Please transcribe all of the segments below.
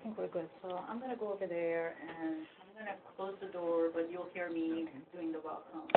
think we're good. So I'm gonna go over there and I'm gonna close the door, but you'll hear me doing the welcome.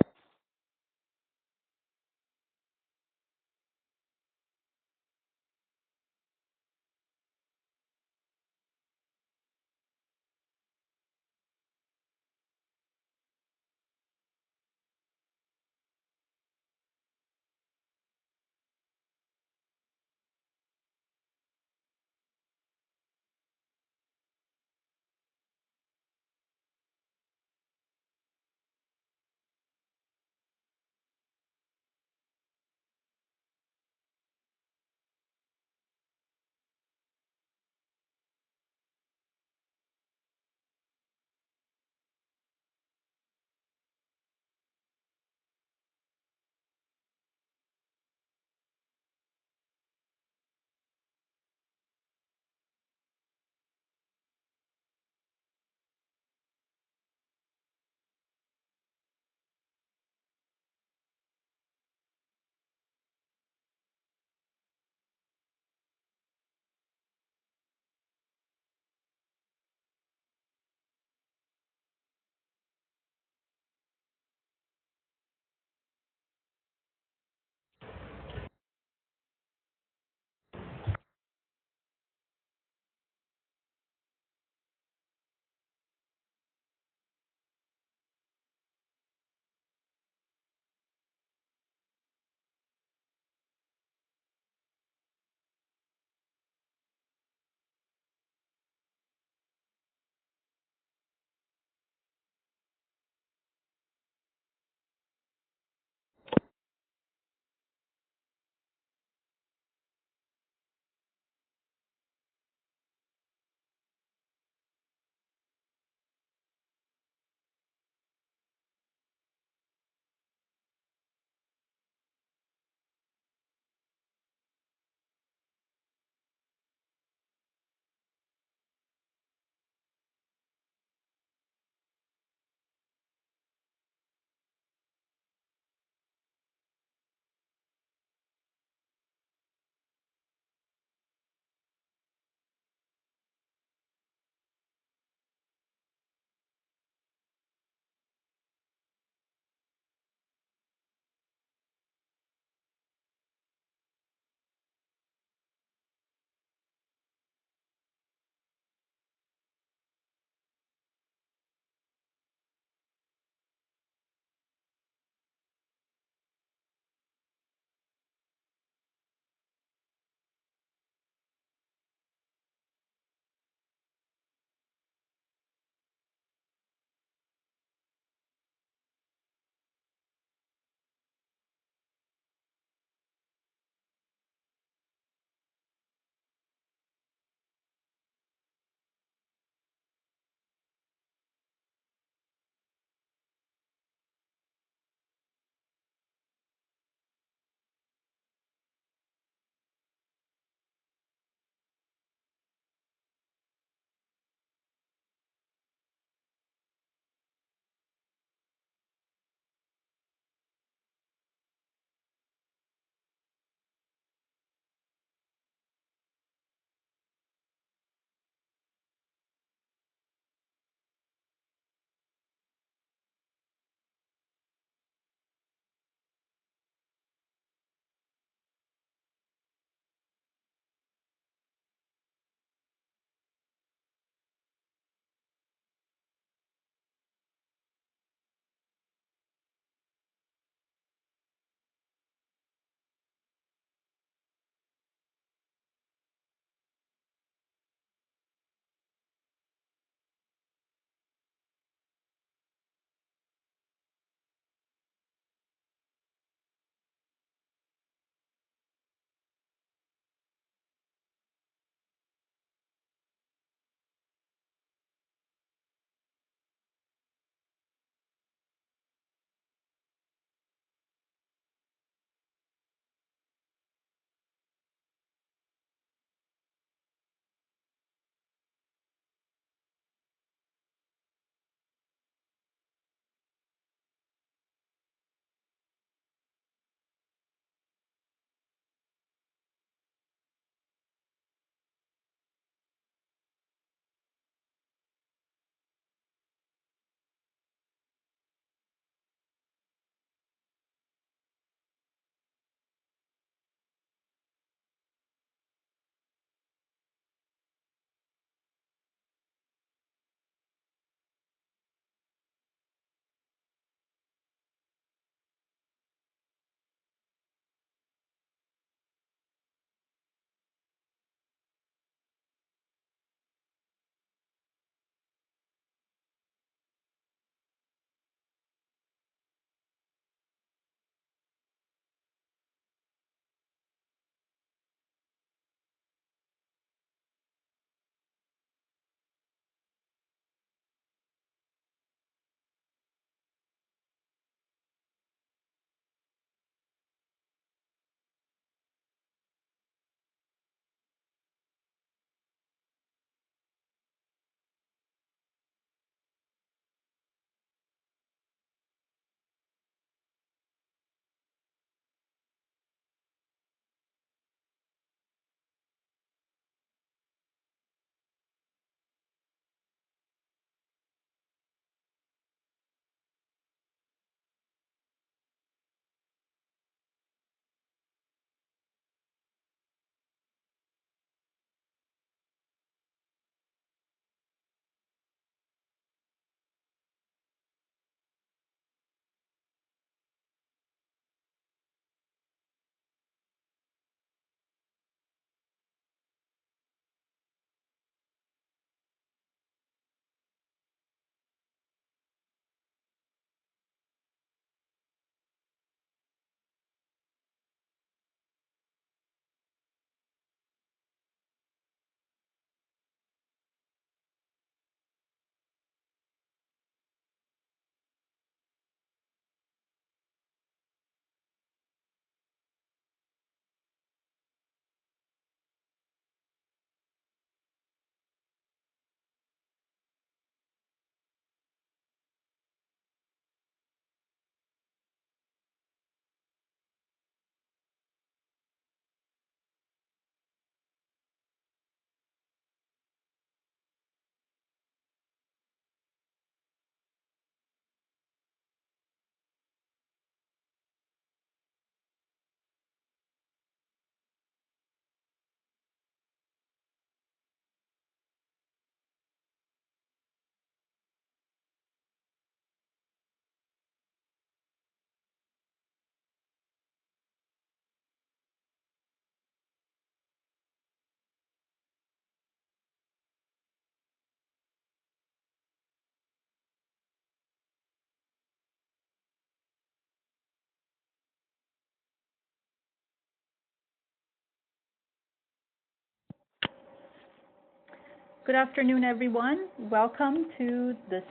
Good afternoon, everyone. Welcome to this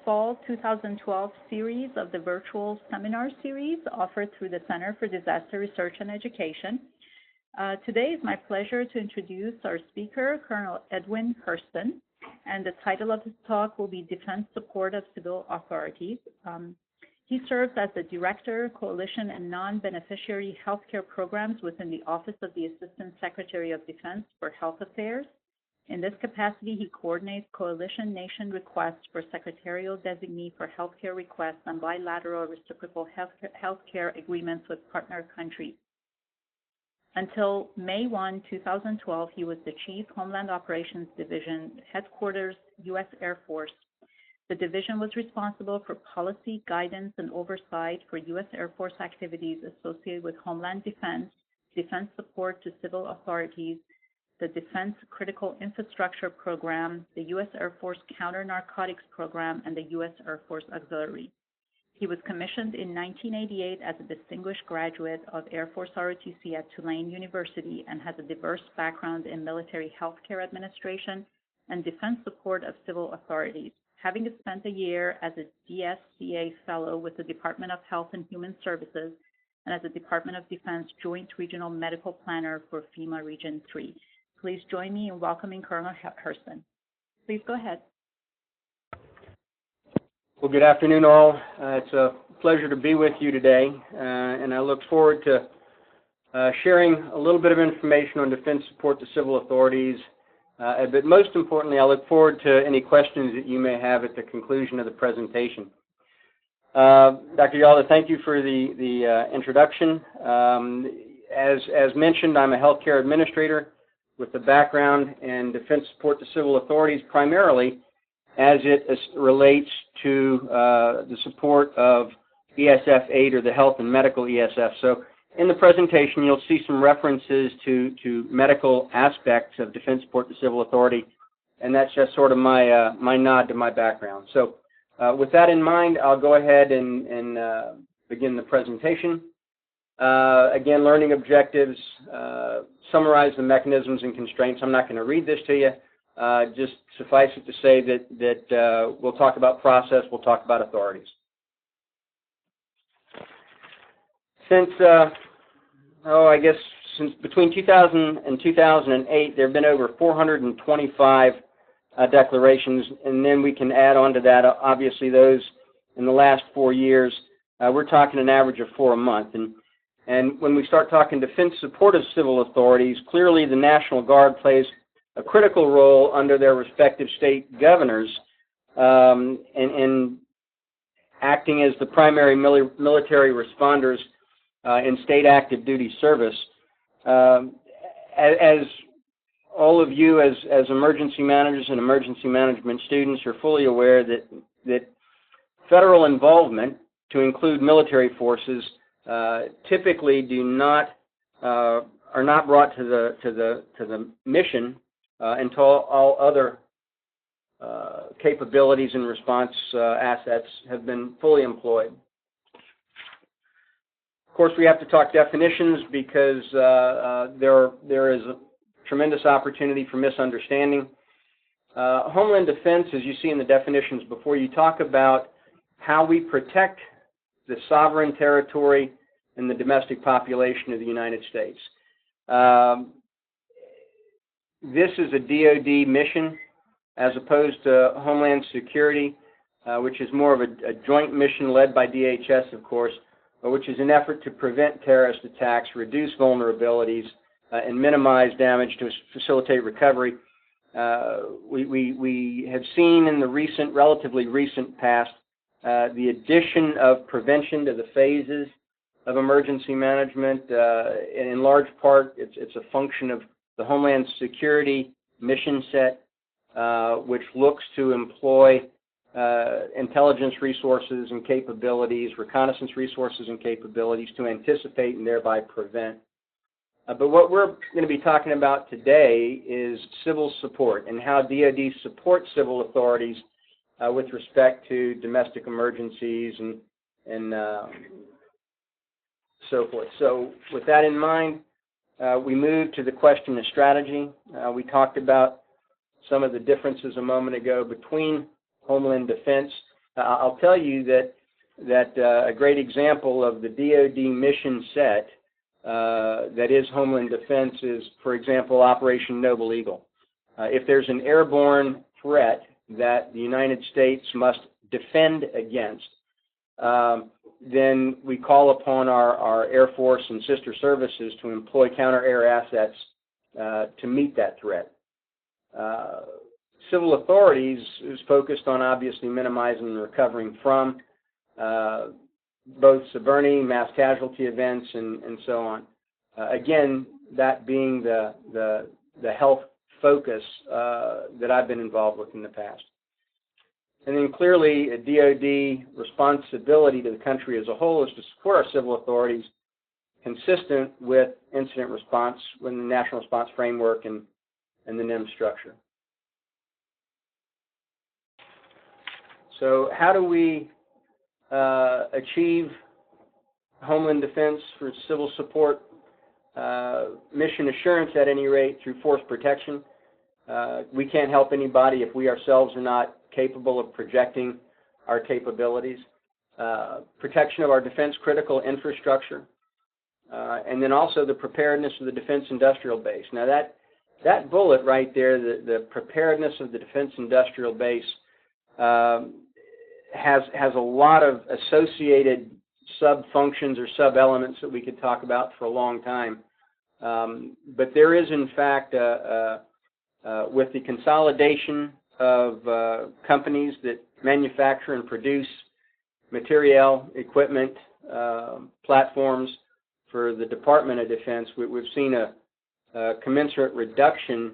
Fall 2012 series of the virtual seminar series offered through the Center for Disaster Research and Education. Today it's my pleasure to introduce our speaker, Colonel Edwin Hurston, and the title of his talk will be Defense Support of Civil Authorities. He serves as the Director, Coalition and Non-Beneficiary Healthcare Programs within the Office of the Assistant Secretary of Defense for Health Affairs. In this capacity, he coordinates coalition nation requests for secretarial designee for healthcare requests and bilateral reciprocal healthcare agreements with partner countries. Until May 1, 2012, he was the Chief Homeland Operations Division, Headquarters, U.S. Air Force. The division was responsible for policy, guidance, and oversight for U.S. Air Force activities associated with homeland defense, defense support to civil authorities, the Defense Critical Infrastructure Program, the U.S. Air Force Counter-Narcotics Program, and the U.S. Air Force Auxiliary. He was commissioned in 1988 as a distinguished graduate of Air Force ROTC at Tulane University and has a diverse background in military healthcare administration and defense support of civil authorities, having spent a year as a DSCA Fellow with the Department of Health and Human Services and as a Department of Defense Joint Regional Medical Planner for FEMA Region 3. Please join me in welcoming Colonel Hurston. Please go ahead. Well, good afternoon, all. It's a pleasure to be with you today, and I look forward to sharing a little bit of information on defense support to civil authorities, but most importantly, I look forward to any questions that you may have at the conclusion of the presentation. Dr. Yalda, thank you for the introduction. As mentioned, I'm a healthcare administrator with a background in defense support to civil authorities, primarily as it relates to the support of ESF 8 or the health and medical ESF. So in the presentation, you'll see some references to medical aspects of defense support to civil authority, and that's just sort of my nod to my background. So with that in mind, I'll go ahead and begin the presentation. Again, learning objectives, summarize the mechanisms and constraints. I'm not going to read this to you. Just suffice it to say that we'll talk about process, we'll talk about authorities. Since between 2000 and 2008, there have been over 425 declarations, and then we can add on to that, obviously, those in the last 4 years. We're talking an average of 4 a month. And when we start talking defense support of civil authorities, clearly the National Guard plays a critical role under their respective state governors in acting as the primary military responders in state active duty service. As all of you as emergency managers and emergency management students are fully aware that federal involvement, to include military forces, typically are not brought to the mission until all other capabilities and response assets have been fully employed. Of course, we have to talk definitions because there is a tremendous opportunity for misunderstanding. Homeland defense, as you see in the definitions before, you talk about how we protect the sovereign territory and the domestic population of the United States. This is a DoD mission as opposed to Homeland Security, which is more of a joint mission led by DHS, of course, which is an effort to prevent terrorist attacks, reduce vulnerabilities, and minimize damage to facilitate recovery. We have seen in the relatively recent past, the addition of prevention to the phases of emergency management. And in large part, it's a function of the Homeland Security mission set, which looks to employ intelligence resources and capabilities, reconnaissance resources and capabilities to anticipate and thereby prevent. But what we're going to be talking about today is civil support and how DoD supports civil authorities with respect to domestic emergencies and so forth. So with that in mind, we move to the question of strategy. We talked about some of the differences a moment ago between Homeland Defense. I'll tell you that a great example of the DoD mission set that is Homeland Defense is, for example, Operation Noble Eagle. If there's an airborne threat that the United States must defend against, then we call upon our Air Force and sister services to employ counter-air assets to meet that threat. Civil authorities is focused on obviously minimizing and recovering from both subverting mass casualty events and so on. Again, that being the health focus that I've been involved with in the past. And then clearly, a DoD responsibility to the country as a whole is to support our civil authorities consistent with incident response within the National Response Framework and the NIM structure. So how do we achieve Homeland Defense for civil support? Mission assurance, at any rate, through force protection. We can't help anybody if we ourselves are not capable of projecting our capabilities. Protection of our defense critical infrastructure. And then also the preparedness of the defense industrial base. Now that bullet right there, the preparedness of the defense industrial base, has a lot of associated sub-functions or sub-elements that we could talk about for a long time. But there is, in fact, with the consolidation of companies that manufacture and produce materiel, equipment, platforms for the Department of Defense, we've seen a commensurate reduction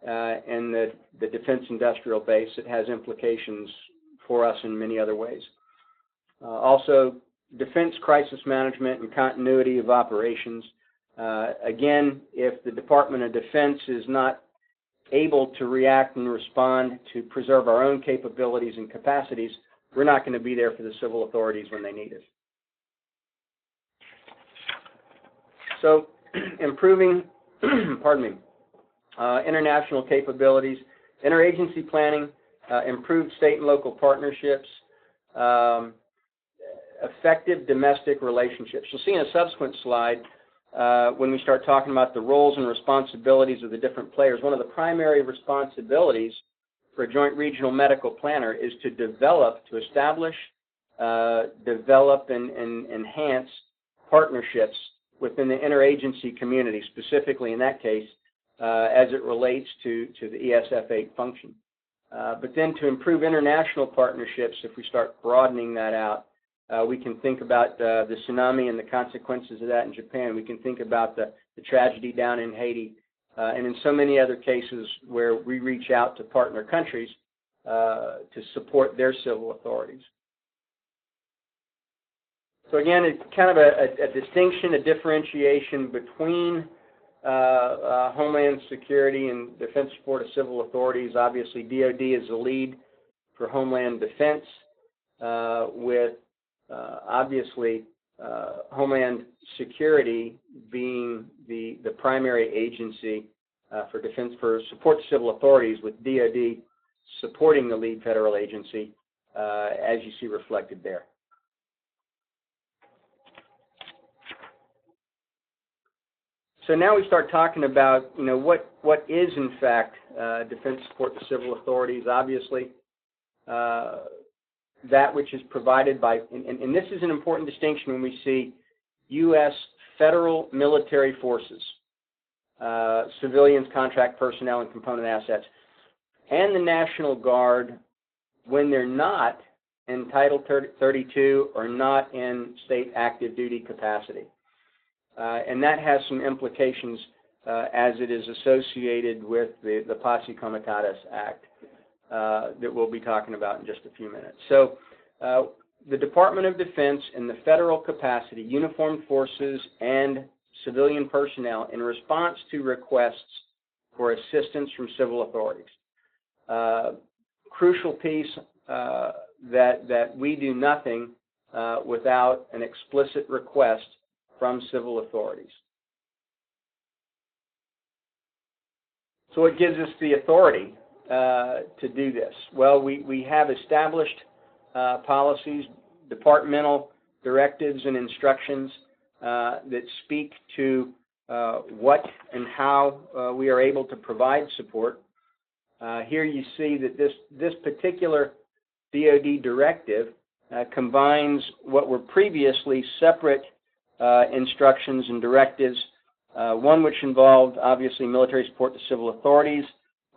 in the defense industrial base. It has implications for us in many other ways. Also, defense crisis management and continuity of operations. Again, if the Department of Defense is not able to react and respond to preserve our own capabilities and capacities, we're not going to be there for the civil authorities when they need us. So, improving, international capabilities, interagency planning, improved state and local partnerships, effective domestic relationships. You'll see in a subsequent slide when we start talking about the roles and responsibilities of the different players. One of the primary responsibilities for a joint regional medical planner is to establish, develop, and enhance partnerships within the interagency community, specifically in that case as it relates to the ESF-8 function. But then to improve international partnerships, if we start broadening that out, we can think about the tsunami and the consequences of that in Japan. We can think about the tragedy down in Haiti, and in so many other cases where we reach out to partner countries to support their civil authorities. So again, it's kind of a distinction, a differentiation between Homeland Security and defense support of civil authorities. Obviously, DoD is the lead for Homeland Defense, with obviously Homeland Security being the primary agency for support to civil authorities, with DoD supporting the lead federal agency, as you see reflected there. So now we start talking about, what is in fact defense support to civil authorities. Obviously, that which is provided by, and this is an important distinction when we see U.S. federal military forces, civilians, contract personnel, and component assets, and the National Guard when they're not in Title 32 or not in state active duty capacity. And that has some implications as it is associated with the Posse Comitatus Act that we'll be talking about in just a few minutes. So the Department of Defense in the federal capacity, uniformed forces and civilian personnel in response to requests for assistance from civil authorities. Crucial piece that we do nothing without an explicit request from civil authorities. So it gives us the authority to do this? Well, we have established policies, departmental directives and instructions that speak to what and how we are able to provide support. Here you see that this particular DoD directive combines what were previously separate instructions and directives, one which involved obviously military support to civil authorities,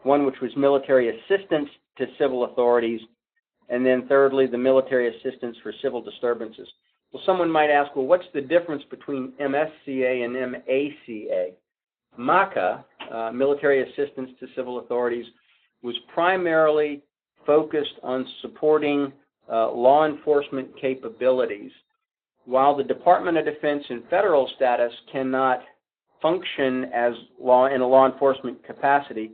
one which was military assistance to civil authorities, and then thirdly, the military assistance for civil disturbances. Well, someone might ask, well, what's the difference between MSCA and MACA? MACA, military assistance to civil authorities, was primarily focused on supporting law enforcement capabilities. While the Department of Defense in federal status cannot function as in a law enforcement capacity,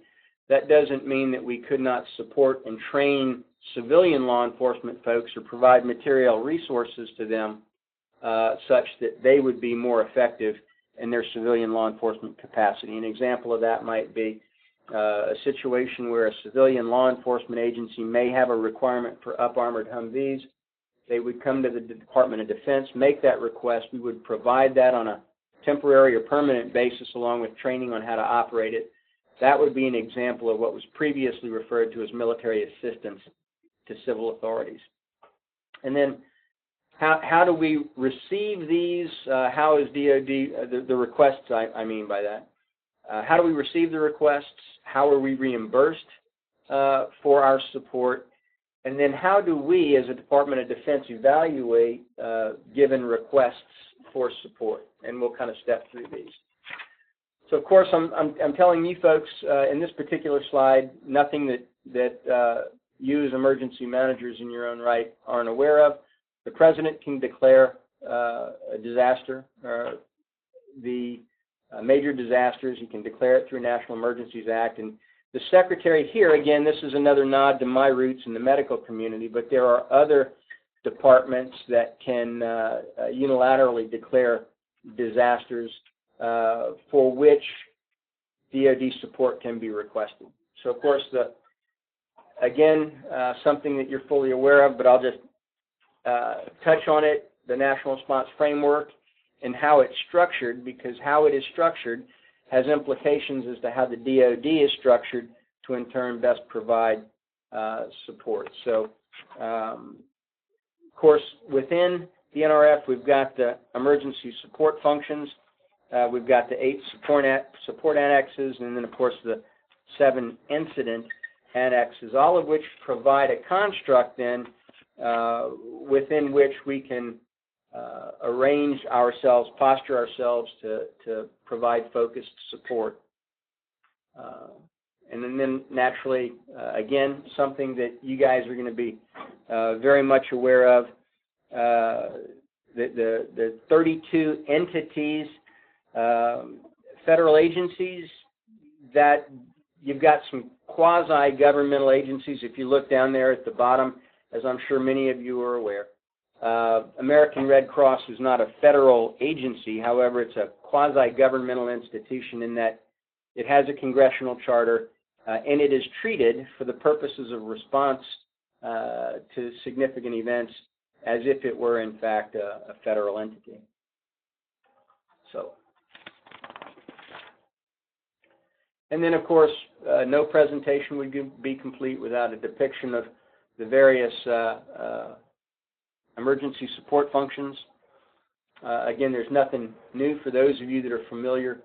that doesn't mean that we could not support and train civilian law enforcement folks or provide material resources to them such that they would be more effective in their civilian law enforcement capacity. An example of that might be a situation where a civilian law enforcement agency may have a requirement for up-armored Humvees. They would come to the Department of Defense, make that request. We would provide that on a temporary or permanent basis along with training on how to operate it. That would be an example of what was previously referred to as military assistance to civil authorities. And then how do we receive these? How is DoD, the requests I mean by that? How do we receive the requests? How are we reimbursed for our support? And then how do we, as a Department of Defense, evaluate given requests for support? And we'll kind of step through these. So, of course, I'm telling you folks in this particular slide nothing that you as emergency managers in your own right aren't aware of. The President can declare a disaster, the major disasters. He can declare it through National Emergencies Act. And the Secretary here, again, this is another nod to my roots in the medical community, but there are other departments that can unilaterally declare disasters for which DoD support can be requested. So, of course, again, something that you're fully aware of, but I'll just touch on it, the National Response Framework and how it's structured, because how it is structured has implications as to how the DoD is structured to in turn best provide support. So, of course, within the NRF, we've got the emergency support functions. We've got the 8 support annexes, and then, of course, the 7 incident annexes, all of which provide a construct then within which we can arrange ourselves, posture ourselves to provide focused support. And then naturally, again, something that you guys are going to be very much aware of, the 32 entities, federal agencies, that you've got some quasi-governmental agencies. If you look down there at the bottom, as I'm sure many of you are aware, American Red Cross is not a federal agency. However, it's a quasi-governmental institution in that it has a congressional charter and it is treated for the purposes of response to significant events as if it were, in fact, a federal entity. So, and then, of course, no presentation would be complete without a depiction of the various emergency support functions. Again, there's nothing new for those of you that are familiar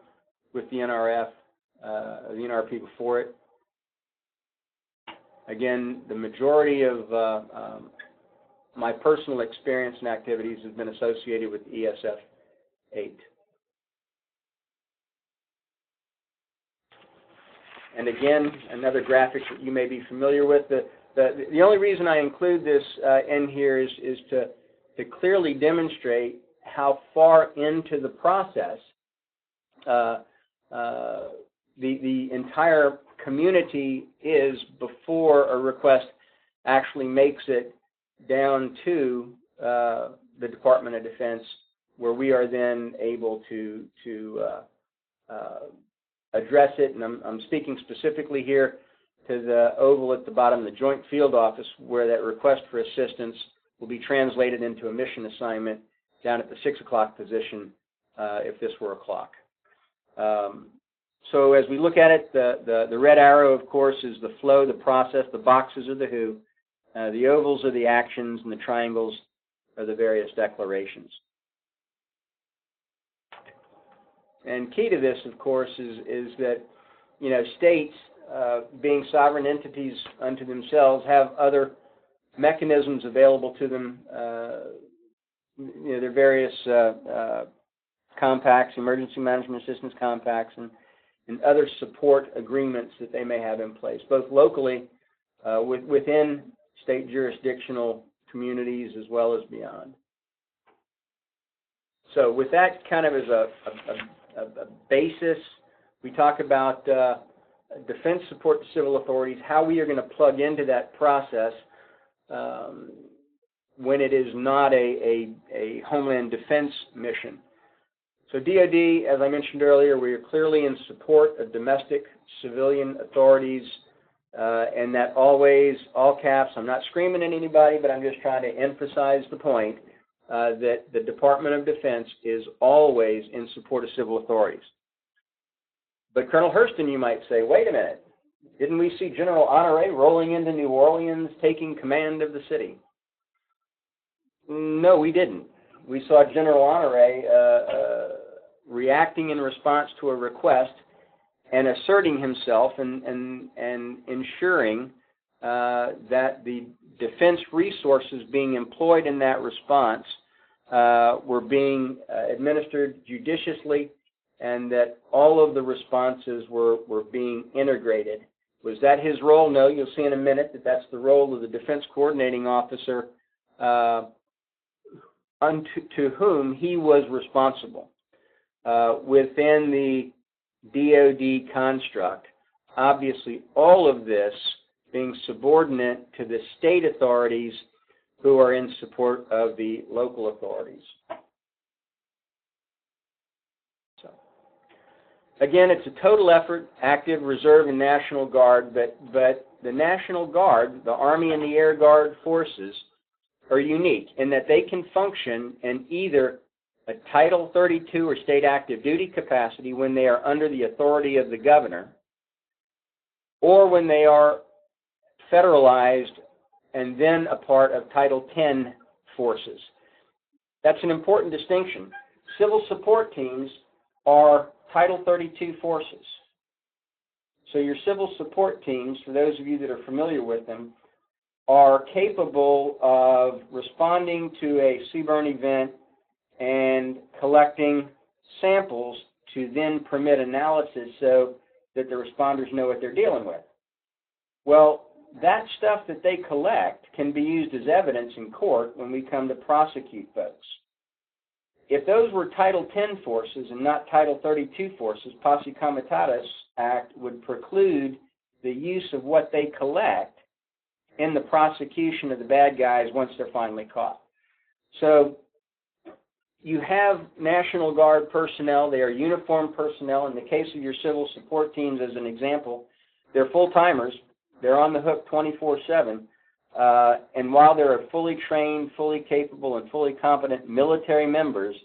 with the NRF, the NRP before it. Again, the majority of my personal experience and activities have been associated with ESF 8. And again, another graphic that you may be familiar with. The only reason I include this in here is to clearly demonstrate how far into the process the entire community is before a request actually makes it down to the Department of Defense, where we are then able to address it. And I'm speaking specifically here to the oval at the bottom, the Joint Field Office, where that request for assistance will be translated into a mission assignment down at the 6 o'clock position if this were a clock. So as we look at it, the red arrow, of course, is the flow, the process. The boxes are the who. The ovals are the actions, and the triangles are the various declarations. And key to this, of course, is that, states, being sovereign entities unto themselves, have other mechanisms available to them. Their various compacts, emergency management assistance compacts, and other support agreements that they may have in place, both locally within state jurisdictional communities as well as beyond. So with that kind of as a basis, we talk about defense support to civil authorities, how we are going to plug into that process when it is not a Homeland Defense mission. So DoD, as I mentioned earlier, we are clearly in support of domestic civilian authorities, and that always, all caps, I'm not screaming at anybody, but I'm just trying to emphasize the point that the Department of Defense is always in support of civil authorities. But Colonel Hurston, you might say, wait a minute, didn't we see General Honore rolling into New Orleans taking command of the city? No, we didn't. We saw General Honore reacting in response to a request and asserting himself and ensuring that the defense resources being employed in that response were being administered judiciously, and that all of the responses were being integrated. Was that his role? No, you'll see in a minute that that's the role of the Defense Coordinating Officer to whom he was responsible. Within the DoD construct, obviously all of this being subordinate to the state authorities who are in support of the local authorities. So, again, it's a total effort, active, reserve, and National Guard, but the National Guard, the Army and the Air Guard forces, are unique in that they can function in either a Title 32 or state active duty capacity when they are under the authority of the governor, or when they are federalized and then a part of Title 10 forces. That's an important distinction. Civil support teams are Title 32 forces. So your civil support teams, for those of you that are familiar with them, are capable of responding to a CBRN event and collecting samples to then permit analysis so that the responders know what they're dealing with. Well, that stuff that they collect can be used as evidence in court when we come to prosecute folks. If those were Title 10 forces and not Title 32 forces, Posse Comitatus Act would preclude the use of what they collect in the prosecution of the bad guys once they're finally caught. So you have National Guard personnel. They are uniformed personnel. In the case of your civil support teams, as an example, they're full-timers. They're on the hook 24/7. And while they're fully trained, fully capable, and fully competent military members,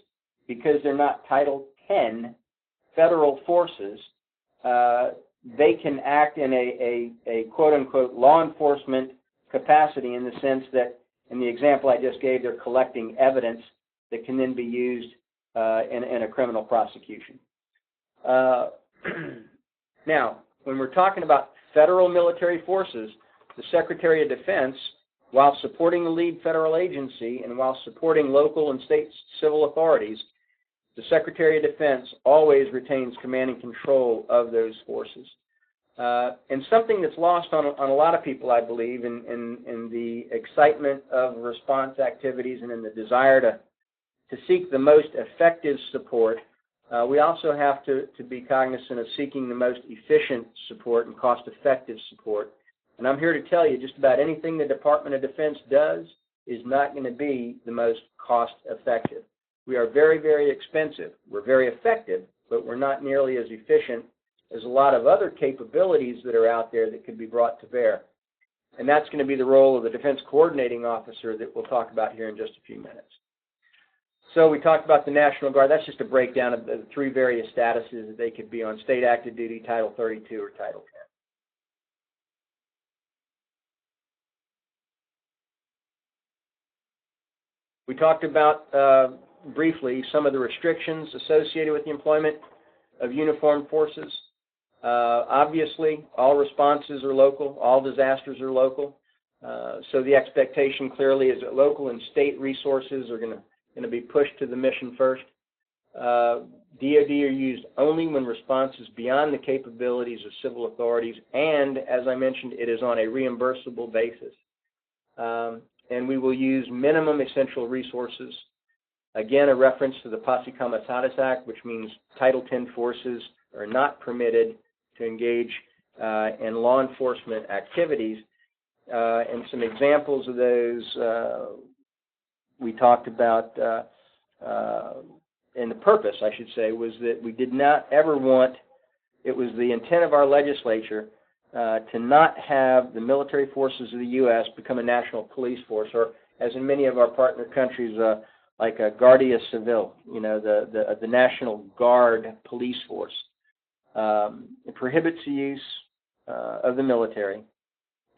because they're not Title 10 federal forces, they can act in a quote-unquote law enforcement capacity, in the sense that, in the example I just gave, they're collecting evidence that can then be used in a criminal prosecution. Now, when we're talking about federal military forces, the Secretary of Defense, while supporting the lead federal agency and while supporting local and state civil authorities, the Secretary of Defense always retains command and control of those forces. And something that's lost on a lot of people, I believe, in the excitement of response activities and in the desire to seek the most effective support, we also have to be cognizant of seeking the most efficient support and cost-effective support. And I'm here to tell you, just about anything the Department of Defense does is not going to be the most cost-effective. We are very, very expensive. We're very effective, but we're not nearly as efficient there's a lot of other capabilities that are out there that could be brought to bear. And that's going to be the role of the Defense Coordinating Officer that we'll talk about here in just a few minutes. So we talked about the National Guard. That's just a breakdown of the three various statuses that they could be on: state active duty, Title 32, or Title 10. We talked about briefly some of the restrictions associated with the employment of uniformed forces. Obviously, all responses are local, all disasters are local. So the expectation clearly is that local and state resources are going to be pushed to the mission first. DoD are used only when response is beyond the capabilities of civil authorities, and as I mentioned, it is on a reimbursable basis. And we will use minimum essential resources. Again, a reference to the Posse Comitatus Act, which means Title 10 forces are not permitted to engage in law enforcement activities. And some examples of those we talked about, and the purpose, I should say, was that we did not ever want, it was the intent of our legislature to not have the military forces of the U.S. become a national police force, or as in many of our partner countries, like a Guardia Civil, you know, the National Guard police force. It prohibits the use of the military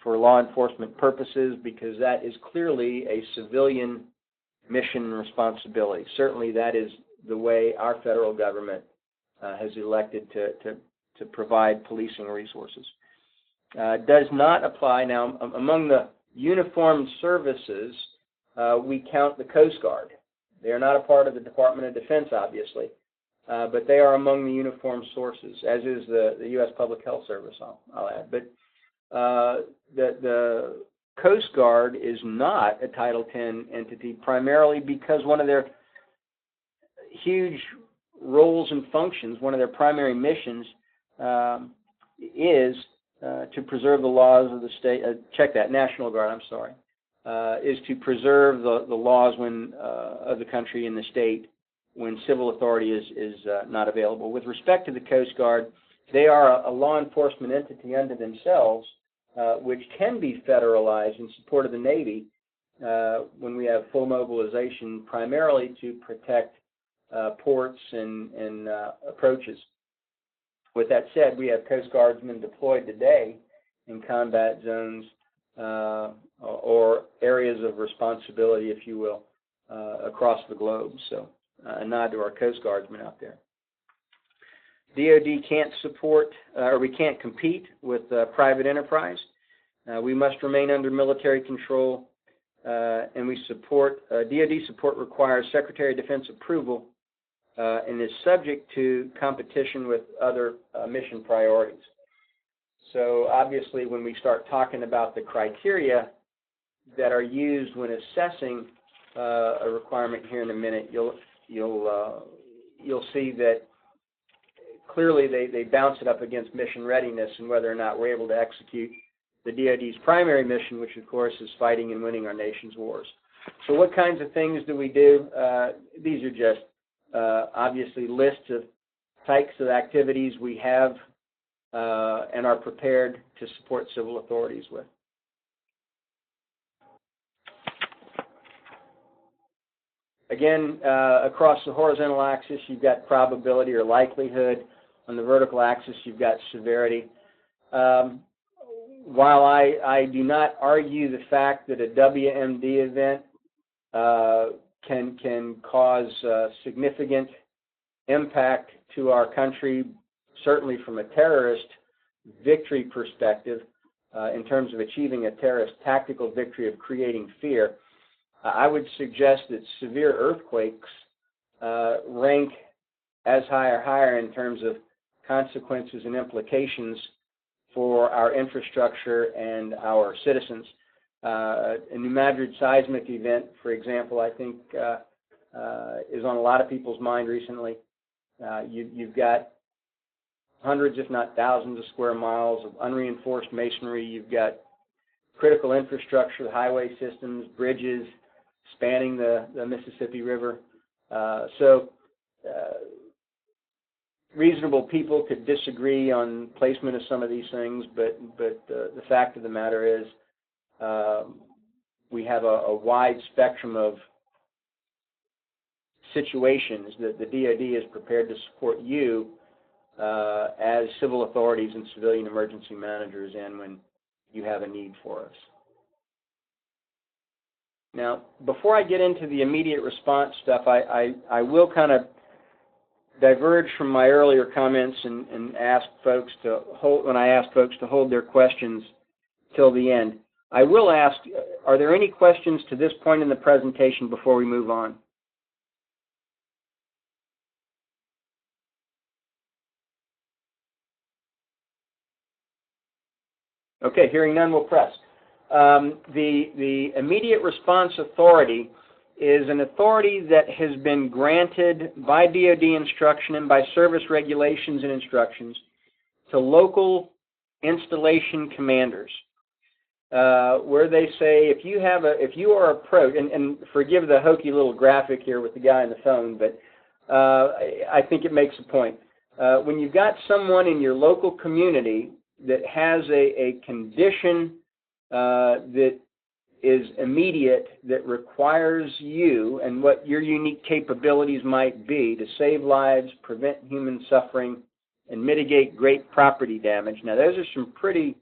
for law enforcement purposes because that is clearly a civilian mission responsibility. Certainly that is the way our federal government has elected to provide policing resources. Does not apply. Now, among the uniformed services, we count the Coast Guard. They are not a part of the Department of Defense, obviously, but they are among the uniformed sources, as is the U.S. Public Health Service, I'll add. But the Coast Guard is not a Title 10 entity, primarily because one of their huge roles and functions, one of their primary missions, is to preserve the laws of the state. National Guard, I'm sorry, is to preserve the laws of the country and the state when civil authority is not available. With respect to the Coast Guard, they are a law enforcement entity unto themselves, which can be federalized in support of the Navy when we have full mobilization, primarily to protect ports and approaches. With that said, we have Coast Guardsmen deployed today in combat zones or areas of responsibility, if you will, across the globe. So a nod to our Coast Guardsmen out there. DoD can't support, or we can't compete with private enterprise. We must remain under military control, and we support, DoD support requires Secretary of Defense approval and is subject to competition with other mission priorities. So obviously when we start talking about the criteria that are used when assessing a requirement here in a minute, you'll see that clearly they bounce it up against mission readiness and whether or not we're able to execute the DoD's primary mission, which of course is fighting and winning our nation's wars. So what kinds of things do we do? These are just obviously lists of types of activities we have and are prepared to support civil authorities with. Again, across the horizontal axis, you've got probability or likelihood. On the vertical axis, you've got severity. While I do not argue the fact that a WMD event can cause significant impact to our country, certainly from a terrorist victory perspective, in terms of achieving a terrorist tactical victory of creating fear, I would suggest that severe earthquakes rank as high or higher in terms of consequences and implications for our infrastructure and our citizens. A New Madrid seismic event, for example, I think is on a lot of people's mind recently. You've got hundreds, if not thousands, of square miles of unreinforced masonry. You've got critical infrastructure, highway systems, bridges spanning the Mississippi River. So reasonable people could disagree on placement of some of these things, but the fact of the matter is we have a wide spectrum of situations that the DoD is prepared to support you as civil authorities and civilian emergency managers, and when you have a need for us. Now, before I get into the immediate response stuff, I will kind of diverge from my earlier comments and ask folks to hold, when I ask folks to hold their questions till the end. I will ask, are there any questions to this point in the presentation before we move on? Okay, hearing none, we'll press. The Immediate Response Authority is an authority that has been granted by DoD instruction and by service regulations and instructions to local installation commanders, where they say if you are approached, and forgive the hokey little graphic here with the guy on the phone, but I think it makes a point. When you've got someone in your local community that has a condition that is immediate, that requires you and what your unique capabilities might be to save lives, prevent human suffering, and mitigate great property damage. Now, those are some pretty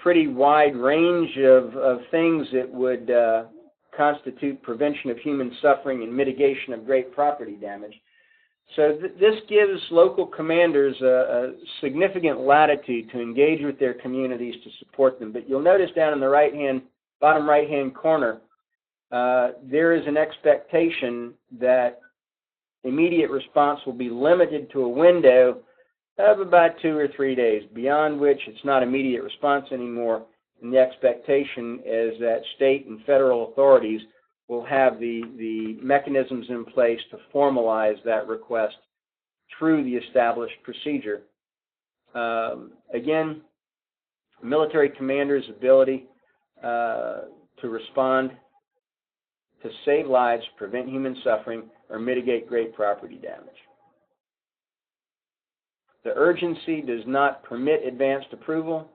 wide range of things that would constitute prevention of human suffering and mitigation of great property damage. So this gives local commanders a significant latitude to engage with their communities to support them. But you'll notice down in the bottom right-hand corner, there is an expectation that immediate response will be limited to a window of about 2 or 3 days, beyond which it's not immediate response anymore. And the expectation is that state and federal authorities will have the mechanisms in place to formalize that request through the established procedure. Again, military commanders' ability to respond to save lives, prevent human suffering, or mitigate great property damage. The urgency does not permit advanced approval,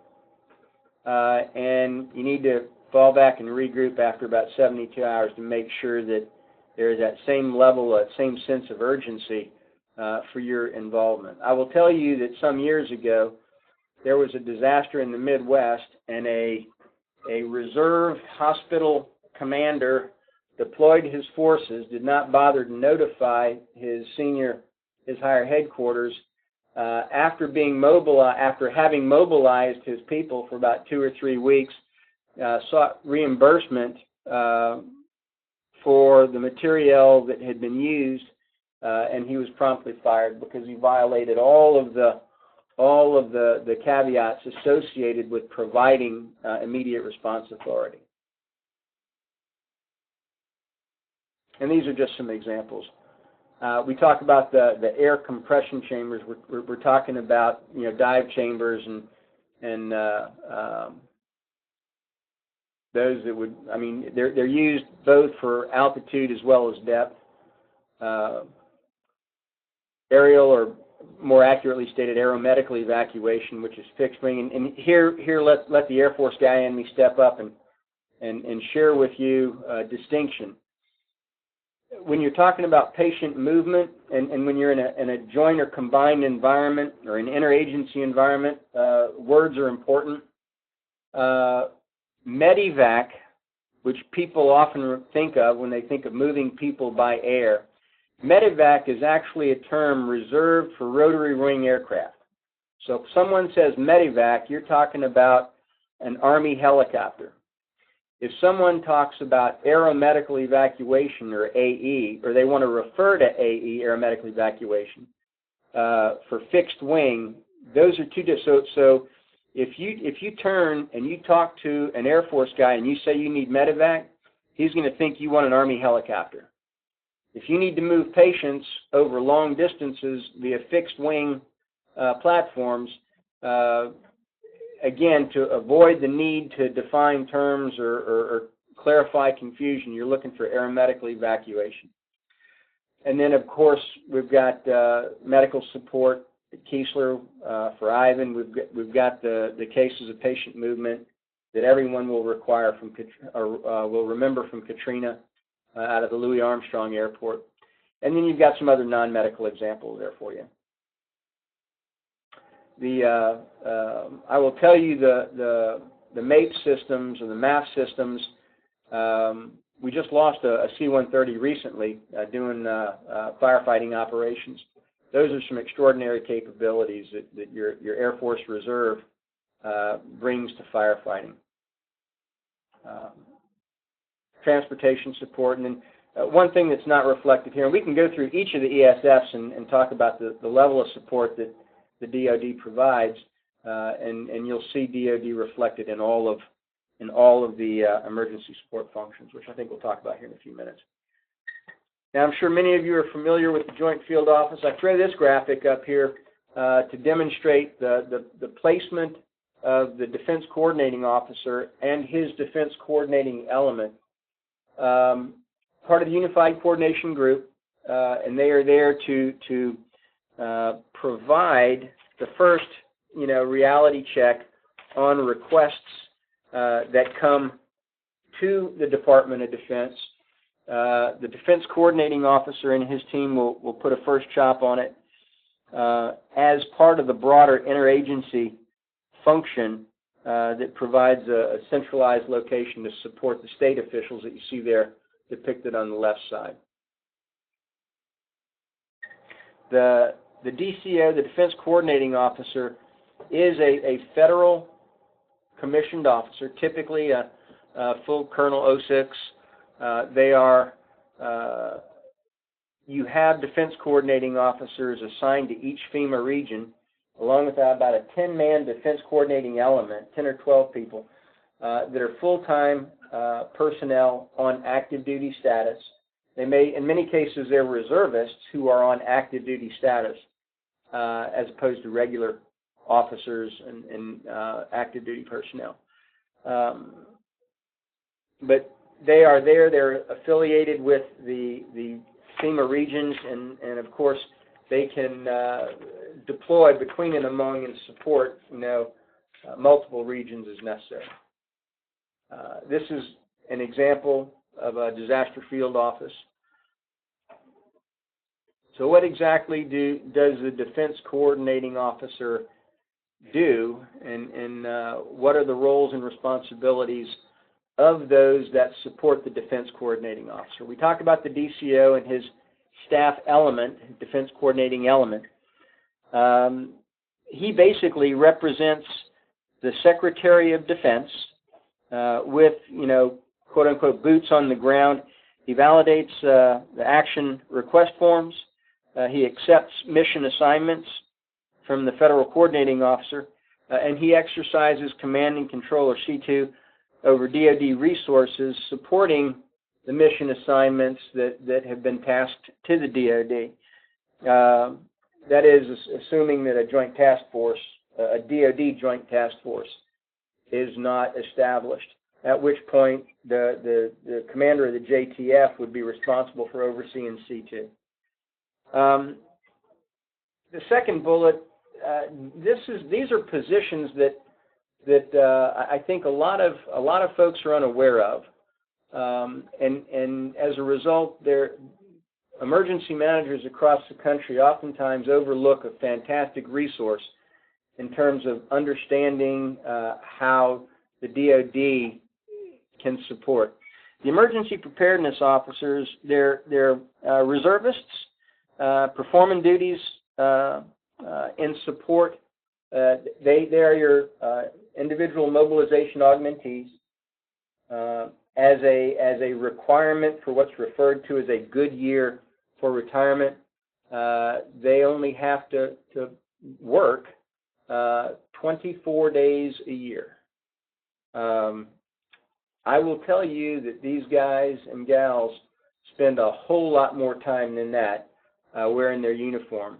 and you need to fall back and regroup after about 72 hours to make sure that there is that same level, that same sense of urgency for your involvement. I will tell you that some years ago, there was a disaster in the Midwest, and a reserve hospital commander deployed his forces, did not bother to notify his higher headquarters after having mobilized his people for about 2 or 3 weeks. Sought reimbursement for the material that had been used, and he was promptly fired because he violated all of the caveats associated with providing immediate response authority. And these are just some examples. We talk about the air compression chambers. We're talking about dive chambers and those that would, they're used both for altitude as well as depth. Aerial, or more accurately stated, aeromedical evacuation, which is fixed wing. And here let the Air Force guy in me step up and share with you a distinction. When you're talking about patient movement, and when you're in a joint or combined environment or an interagency environment, words are important. Medevac, which people often think of when they think of moving people by air, medevac is actually a term reserved for rotary wing aircraft. So if someone says medevac, you're talking about an Army helicopter. If someone talks about aeromedical evacuation, or AE, or they want to refer to AE, aeromedical evacuation, for fixed wing, those are two different. So if you turn and you talk to an Air Force guy and you say you need medevac, he's going to think you want an Army helicopter. If you need to move patients over long distances via fixed wing platforms, again, to avoid the need to define terms or clarify confusion, you're looking for aeromedical evacuation. And then, of course, we've got medical support at Keesler for Ivan. We've got the cases of patient movement that everyone will require from will remember from Katrina out of the Louis Armstrong Airport. And then you've got some other non-medical examples there for you. I will tell you the MAPE systems or the MAF systems. We just lost a C-130 recently doing firefighting operations. Those are some extraordinary capabilities that your Air Force Reserve brings to firefighting. Transportation support, and then one thing that's not reflected here, and we can go through each of the ESFs and talk about the level of support that the DoD provides, and you'll see DoD reflected in all of the emergency support functions, which I think we'll talk about here in a few minutes. Now, I'm sure many of you are familiar with the Joint Field Office. I throw this graphic up here to demonstrate the placement of the Defense Coordinating Officer and his Defense Coordinating Element. Part of the Unified Coordination Group, and they are there to provide the first, reality check on requests that come to the Department of Defense. The Defense Coordinating Officer and his team will put a first chop on it as part of the broader interagency function that provides a centralized location to support the state officials that you see there depicted on the left side. The DCO, the Defense Coordinating Officer, is a federal commissioned officer, typically a full Colonel 06. They are, you have Defense Coordinating Officers assigned to each FEMA region, along with about a 10-man Defense Coordinating Element, 10 or 12 people, that are full-time personnel on active duty status. They may, in many cases, they're reservists who are on active duty status, as opposed to regular officers and active duty personnel. But they are there. They're affiliated with the FEMA regions, and of course, they can deploy between and among and support, multiple regions as necessary. This is an example of a disaster field office. So what exactly does the Defense Coordinating Officer do, and what are the roles and responsibilities of those that support the Defense Coordinating Officer? We talk about the DCO and his staff element, Defense Coordinating Element. He basically represents the Secretary of Defense with, quote-unquote, boots on the ground. He validates the action request forms. He accepts mission assignments from the Federal Coordinating Officer, and he exercises command and control, or C2, over DoD resources supporting the mission assignments that have been tasked to the DoD. That is, assuming that a joint task force, a DoD joint task force, is not established, at which point the commander of the JTF would be responsible for overseeing C2. The second bullet, these are positions that I think a lot of folks are unaware of, and as a result, emergency managers across the country oftentimes overlook a fantastic resource in terms of understanding how the DoD can support. The emergency preparedness officers, they're reservists performing duties in support. They are your individual mobilization augmentees as a requirement for what's referred to as a good year for retirement. They only have to work 24 days a year. I will tell you that these guys and gals spend a whole lot more time than that wearing their uniform.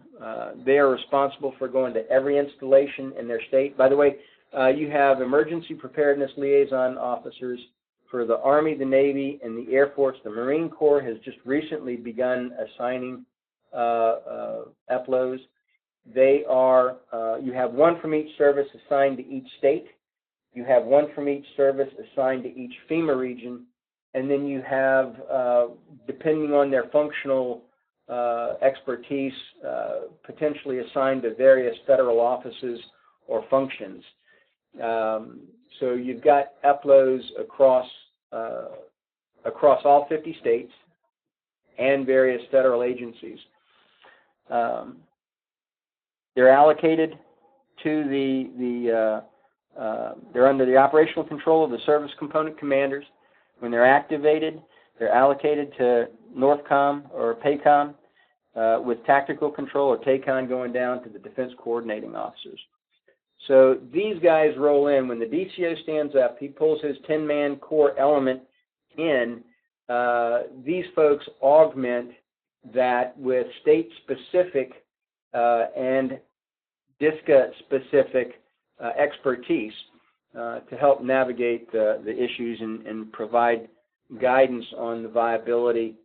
They are responsible for going to every installation in their state. By the way, you have emergency preparedness liaison officers for the Army, the Navy, and the Air Force. The Marine Corps has just recently begun assigning EPLOs. They are, you have one from each service assigned to each state. You have one from each service assigned to each FEMA region. And then you have, depending on their functional expertise, potentially assigned to various federal offices or functions. So you've got EPLOs across all 50 states and various federal agencies. They're allocated to they're under the operational control of the service component commanders. When they're activated, they're allocated to NORTHCOM or PACOM, with tactical control or TACON going down to the defense coordinating officers. So these guys roll in. When the DCO stands up, he pulls his 10-man core element in. These folks augment that with state-specific and DISCA-specific expertise to help navigate the issues and provide guidance on the viability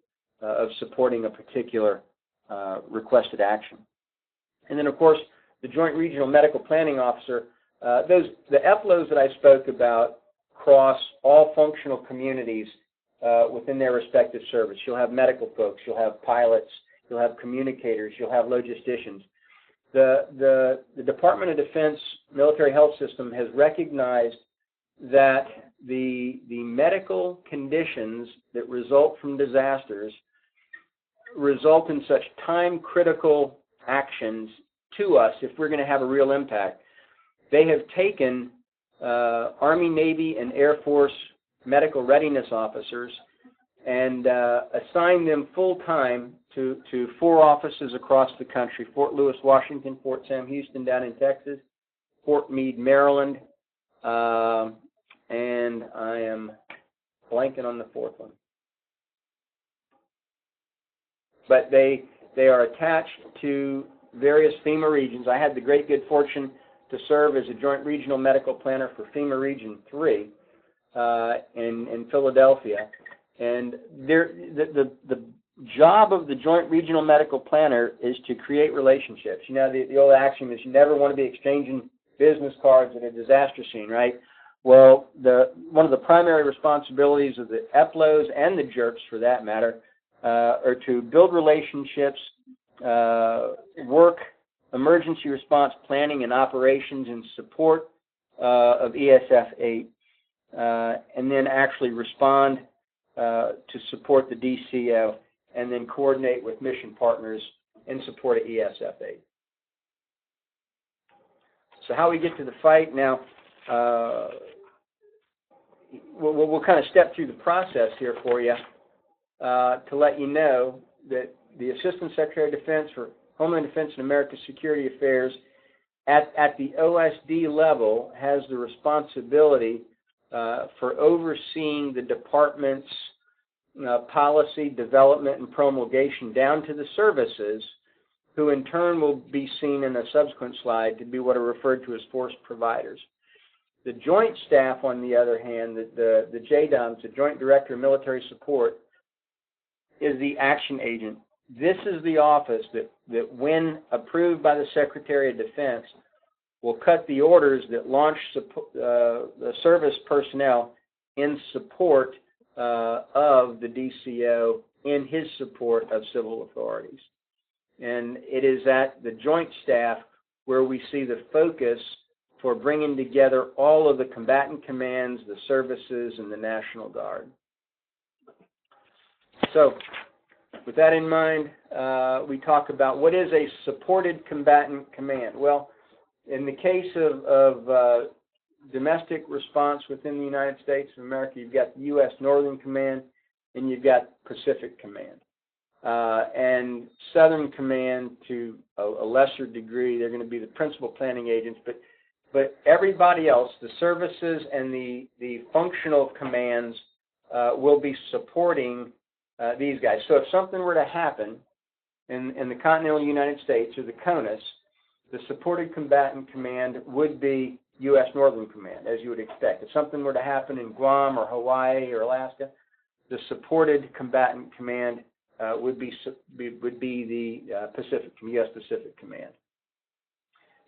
of supporting a particular requested action. And then, of course, the Joint Regional Medical Planning Officer, the EPLOs that I spoke about cross all functional communities within their respective service. You'll have medical folks, you'll have pilots, you'll have communicators, you'll have logisticians. The Department of Defense Military Health System has recognized that the medical conditions that result from disasters result in such time-critical actions to us if we're going to have a real impact. They have taken Army, Navy, and Air Force medical readiness officers and assigned them full-time to 4 offices across the country: Fort Lewis, Washington; Fort Sam Houston down in Texas; Fort Meade, Maryland, and I am blanking on the 4th one. But they are attached to various FEMA regions. I had the great good fortune to serve as a Joint Regional Medical Planner for FEMA Region 3 in Philadelphia. And the job of the Joint Regional Medical Planner is to create relationships. You know, the old axiom is you never want to be exchanging business cards at a disaster scene, right? Well, one of the primary responsibilities of the EPLOs and the JERPs, for that matter, are to build relationships, work emergency response planning and operations in support of ESF 8, and then actually respond to support the DCO, and then coordinate with mission partners in support of ESF 8. So how we get to the fight now, we'll kind of step through the process here for you to let you know that the Assistant Secretary of Defense for Homeland Defense and American Security Affairs at the OSD level has the responsibility for overseeing the department's policy development and promulgation down to the services, who in turn will be seen in a subsequent slide to be what are referred to as force providers. The Joint Staff, on the other hand, the JDOMS, the Joint Director of Military Support, is the action agent. This is the office that when approved by the Secretary of Defense, will cut the orders that launch the service personnel in support of the DCO in his support of civil authorities. And it is at the Joint Staff where we see the focus for bringing together all of the combatant commands, the services, and the National Guard. So, with that in mind, we talk about what is a supported combatant command. Well, in the case of domestic response within the United States of America, you've got the U.S. Northern Command and you've got Pacific Command. And Southern Command, to a lesser degree, they're going to be the principal planning agents, but everybody else, the services and the functional commands, will be supporting these guys. So if something were to happen in the continental United States or the CONUS, the supported combatant command would be U.S. Northern Command, as you would expect. If something were to happen in Guam or Hawaii or Alaska, the supported combatant command would be the U.S. Pacific Command.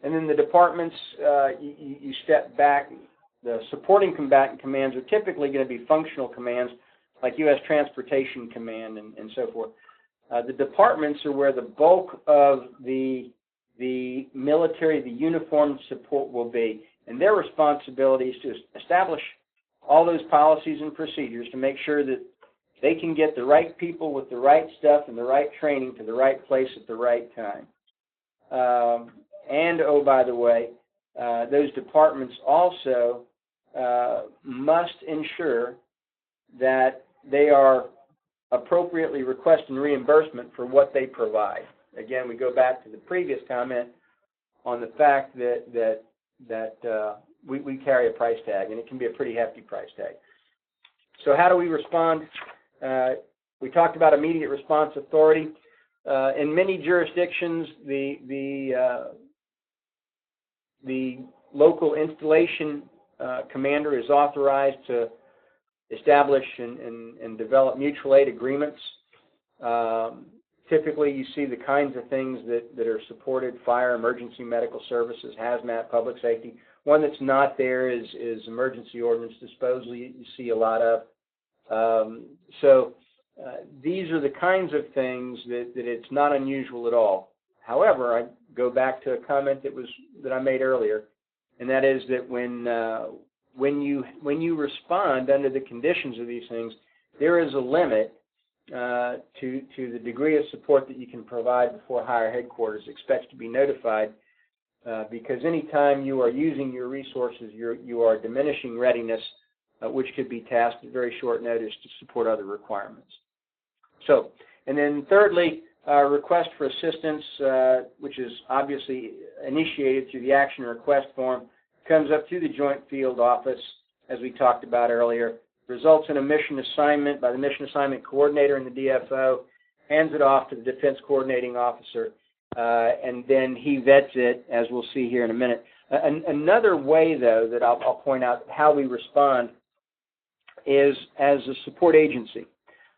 And then the departments, you step back. The supporting combatant commands are typically going to be functional commands like U.S. Transportation Command and so forth. The departments are where the bulk of the military, the uniformed support will be. And their responsibility is to establish all those policies and procedures to make sure that they can get the right people with the right stuff and the right training to the right place at the right time. And, oh, by the way, those departments also must ensure that they are appropriately requesting reimbursement for what they provide. Again, we go back to the previous comment on the fact that we carry a price tag, and it can be a pretty hefty price tag. So how do we respond? We talked about immediate response authority. In many jurisdictions, the local installation commander is authorized to establish and develop mutual aid agreements. Typically, you see the kinds of things that are supported: fire, emergency medical services, hazmat, public safety. One that's not there is emergency ordnance disposal. You see a lot of. These are the kinds of things that it's not unusual at all. However, I go back to a comment that I made earlier, and that is that when you respond under the conditions of these things, there is a limit to the degree of support that you can provide before higher headquarters expects to be notified, because any time you are using your resources, you are diminishing readiness, which could be tasked at very short notice to support other requirements. So, and then thirdly, request for assistance, which is obviously initiated through the action request form, comes up through the Joint Field Office, as we talked about earlier, results in a mission assignment by the mission assignment coordinator in the DFO, hands it off to the Defense Coordinating Officer, and then he vets it, as we'll see here in a minute. Another way, though, that I'll point out how we respond is as a support agency.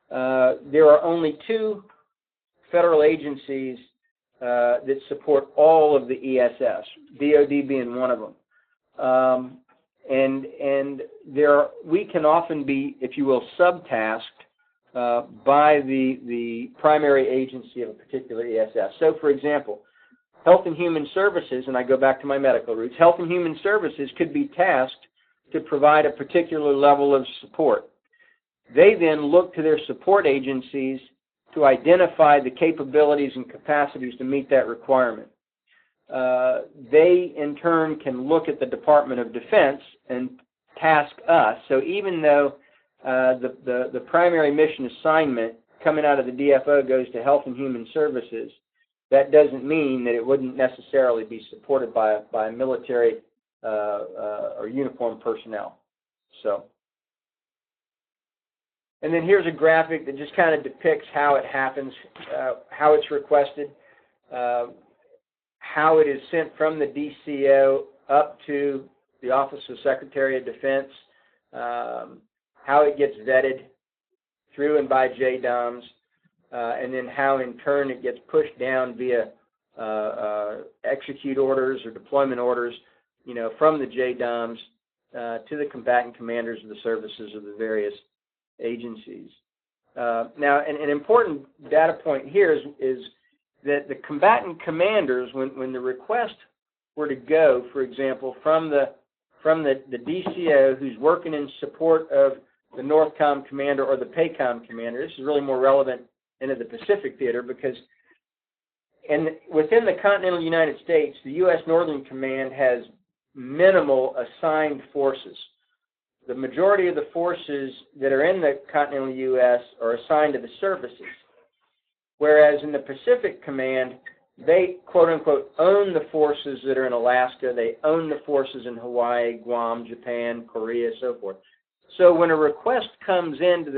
There are only two federal agencies that support all of the ESS, DOD being one of them. And we can often be, if you will, subtasked by the primary agency of a particular ESS. So, for example, Health and Human Services, and I go back to my medical roots, Health and Human Services could be tasked to provide a particular level of support. They then look to their support agencies to identify the capabilities and capacities to meet that requirement. They, in turn, can look at the Department of Defense and task us. So even though the primary mission assignment coming out of the DFO goes to Health and Human Services, that doesn't mean that it wouldn't necessarily be supported by military or uniformed personnel. So, and then here's a graphic that just kind of depicts how it happens, how it's requested, how it is sent from the DCO up to the Office of Secretary of Defense, how it gets vetted through and by JDOMs, and then how in turn it gets pushed down via execute orders or deployment orders, from the JDOMs to the combatant commanders of the services of the various agencies. Now, an important data point here is that the combatant commanders, when the request were to go, for example, from the DCO who's working in support of the NORTHCOM commander or the PACOM commander, this is really more relevant into the Pacific theater because within the continental United States, the U.S. Northern Command has minimal assigned forces. The majority of the forces that are in the continental U.S. are assigned to the services, whereas in the Pacific Command, they, quote-unquote, own the forces that are in Alaska. They own the forces in Hawaii, Guam, Japan, Korea, so forth. So when a request comes in to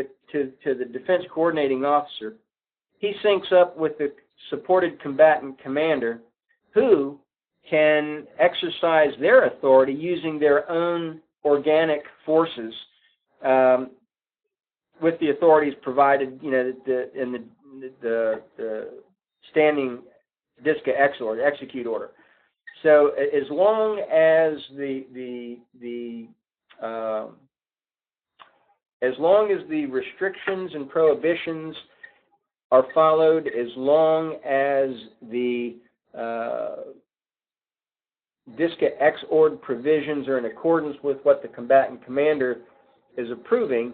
the Defense Coordinating Officer, he syncs up with the supported combatant commander who can exercise their authority using their own organic forces with the authorities provided, in the standing DISCA X order, execute order. So as long as as long as the restrictions and prohibitions are followed, as long as the DISCA X order provisions are in accordance with what the combatant commander is approving,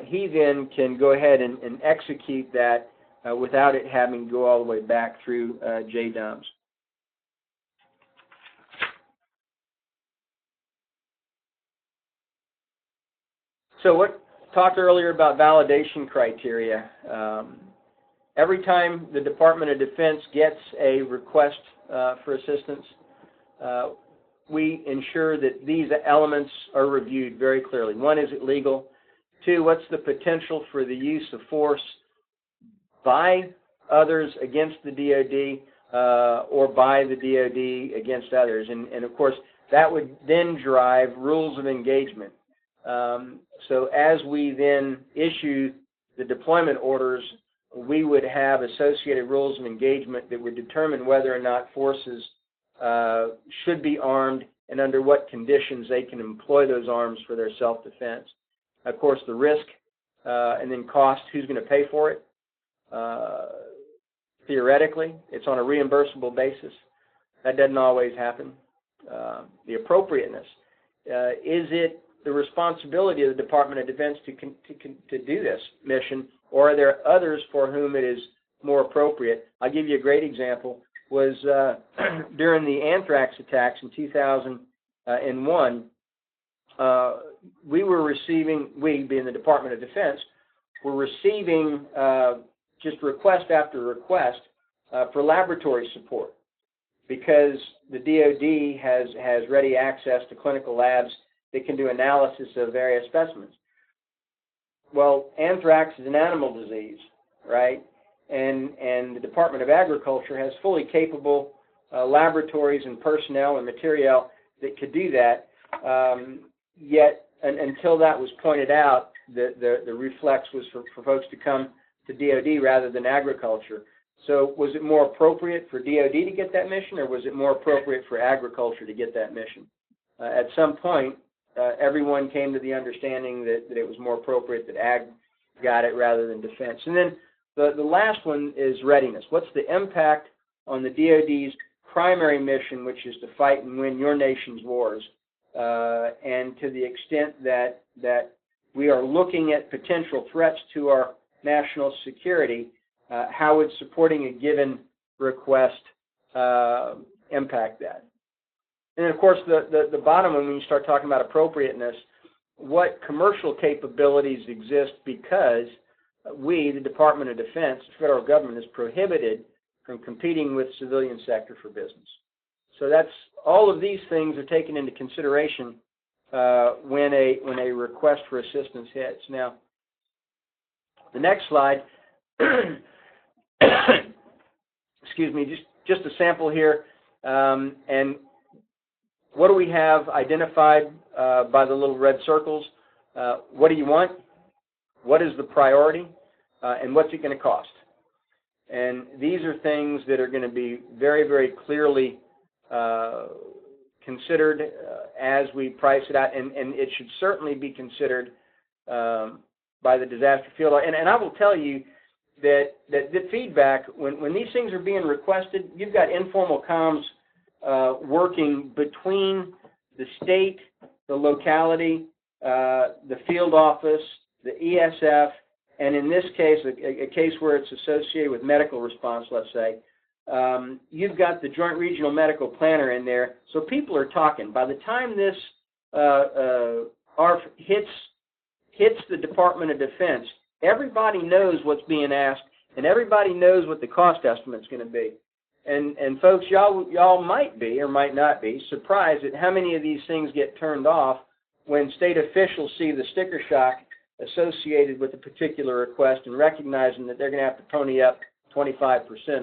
he then can go ahead and execute that without it having to go all the way back through JDOMS. So what talked earlier about validation criteria. Every time the Department of Defense gets a request for assistance, we ensure that these elements are reviewed very clearly. One, is it legal? Two, what's the potential for the use of force by others against the DOD or by the DOD against others? And of course, that would then drive rules of engagement. So as we then issue the deployment orders, we would have associated rules of engagement that would determine whether or not forces should be armed and under what conditions they can employ those arms for their self-defense. Of course, the risk and then cost, who's going to pay for it? Theoretically, it's on a reimbursable basis. That doesn't always happen. The appropriateness, is it the responsibility of the Department of Defense to do this mission, or are there others for whom it is more appropriate? I'll give you a great example. Was during the anthrax attacks in 2001, we were receiving, we being the Department of Defense, were receiving just request after request for laboratory support, because the DOD has ready access to clinical labs that can do analysis of various specimens. Well, anthrax is an animal disease, right? And the Department of Agriculture has fully capable laboratories and personnel and material that could do that. Yet, until that was pointed out, the reflex was for folks to come to DOD rather than agriculture. So was it more appropriate for DOD to get that mission, or was it more appropriate for agriculture to get that mission? At some point, everyone came to the understanding that it was more appropriate that ag got it rather than defense. And then the last one is readiness. What's the impact on the DOD's primary mission, which is to fight and win your nation's wars? And to the extent that we are looking at potential threats to our national security, how would supporting a given request impact that? And then, of course, the bottom one, when you start talking about appropriateness, what commercial capabilities exist because we, the Department of Defense, the federal government, is prohibited from competing with civilian sector for business. So that's all of these things are taken into consideration when a request for assistance hits. Now, the next slide, excuse me, just a sample here, and what do we have identified by the little red circles? What do you want? What is the priority? And what's it going to cost? And these are things that are going to be very, very clearly considered as we price it out, and it should certainly be considered by the disaster field. And I will tell you that the feedback, when these things are being requested, you've got informal comms working between the state, the locality, the field office, the ESF, and in this case, a case where it's associated with medical response, let's say, you've got the Joint Regional Medical Planner in there. So people are talking. By the time this ARF hits the Department of Defense, everybody knows what's being asked, and everybody knows what the cost estimate's going to be. And folks, y'all might be or might not be surprised at how many of these things get turned off when state officials see the sticker shock associated with a particular request and recognizing that they're going to have to pony up 25%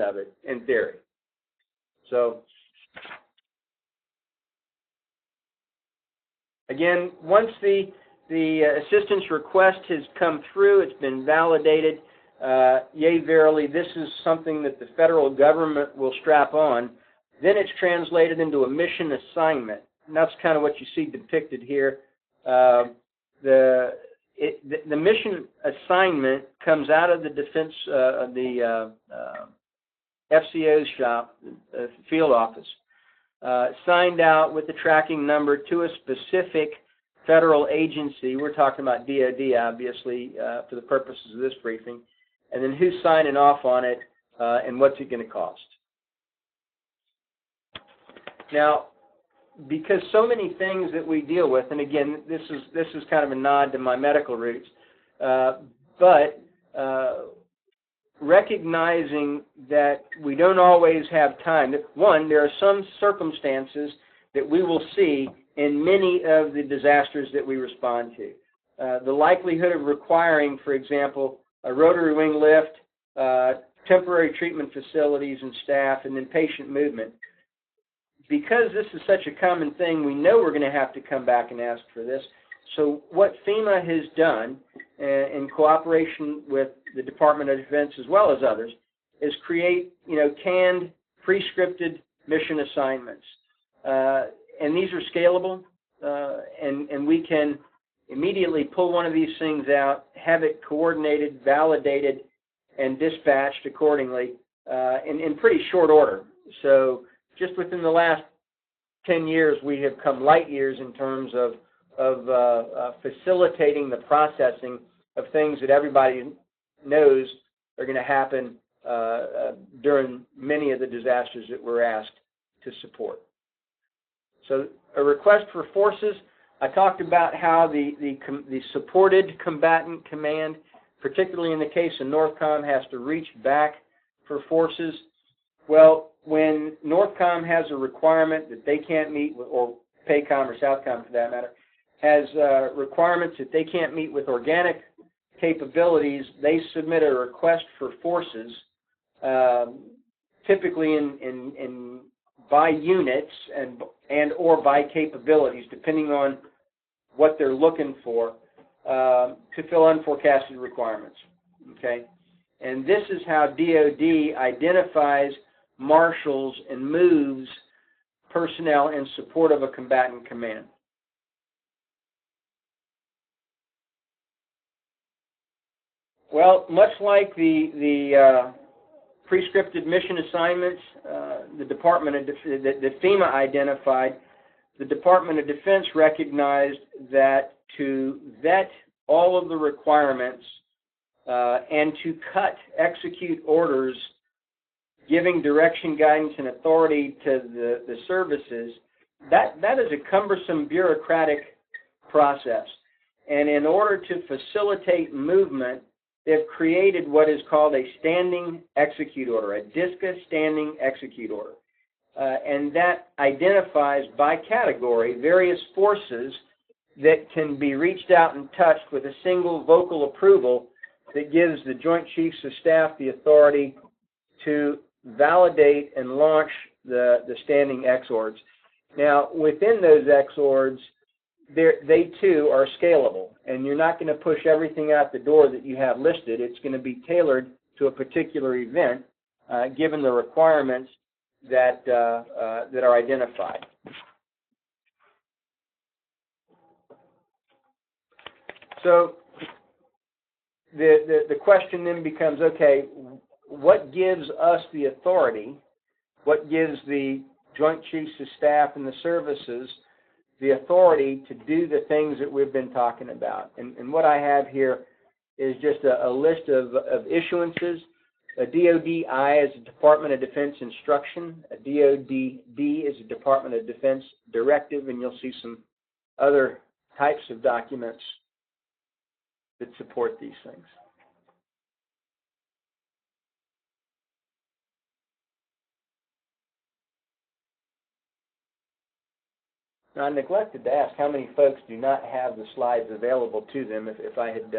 of it in theory. So Again, once the assistance request has come through, it's been validated, yea, verily, this is something that the federal government will strap on, then it's translated into a mission assignment. And that's kind of what you see depicted here. The mission assignment comes out of the defense, the FCO's shop, field office, signed out with the tracking number to a specific federal agency. We're talking about DOD, obviously, for the purposes of this briefing. And then who's signing off on it, and what's it going to cost. Now, because so many things that we deal with, and again, this is kind of a nod to my medical roots, but recognizing that we don't always have time. One, there are some circumstances that we will see in many of the disasters that we respond to. The likelihood of requiring, for example, a rotary wing lift, temporary treatment facilities and staff, and then patient movement. Because this is such a common thing, we know we're going to have to come back and ask for this. So what FEMA has done, in cooperation with the Department of Defense as well as others, is create, canned, pre-scripted mission assignments. And these are scalable, and we can immediately pull one of these things out, have it coordinated, validated, and dispatched accordingly in pretty short order. So just within the last 10 years, we have come light years in terms of facilitating the processing of things that everybody knows are going to happen during many of the disasters that we're asked to support. So a request for forces, I talked about how the supported combatant command, particularly in the case of NORTHCOM, has to reach back for forces. Well, when NORTHCOM has a requirement that they can't meet, or PACOM or SOUTHCOM for that matter, has requirements that they can't meet with organic capabilities, they submit a request for forces, typically in by units and or by capabilities, depending on what they're looking for, to fill unforecasted requirements. Okay, and this is how DoD identifies, marshals, and moves personnel in support of a combatant command. Well, much like the prescripted mission assignments, the Department of that FEMA identified, the Department of Defense recognized that to vet all of the requirements and to execute orders giving direction, guidance, and authority to the services, that is a cumbersome bureaucratic process. And in order to facilitate movement, they've created what is called a standing execute order, a DISCA standing execute order. And that identifies by category various forces that can be reached out and touched with a single vocal approval that gives the Joint Chiefs of Staff the authority to validate and launch the standing exords. Now, within those exords, they too are scalable, and you're not going to push everything out the door that you have listed. It's going to be tailored to a particular event, given the requirements that are identified. So the question then becomes, okay, what gives us the authority? What gives the Joint Chiefs of Staff and the services the authority to do the things that we've been talking about? And what I have here is just a list of issuances. A DOD-I is a Department of Defense instruction. A DOD-D is a Department of Defense directive, and you'll see some other types of documents that support these things. Now, I neglected to ask how many folks do not have the slides available to them. If I had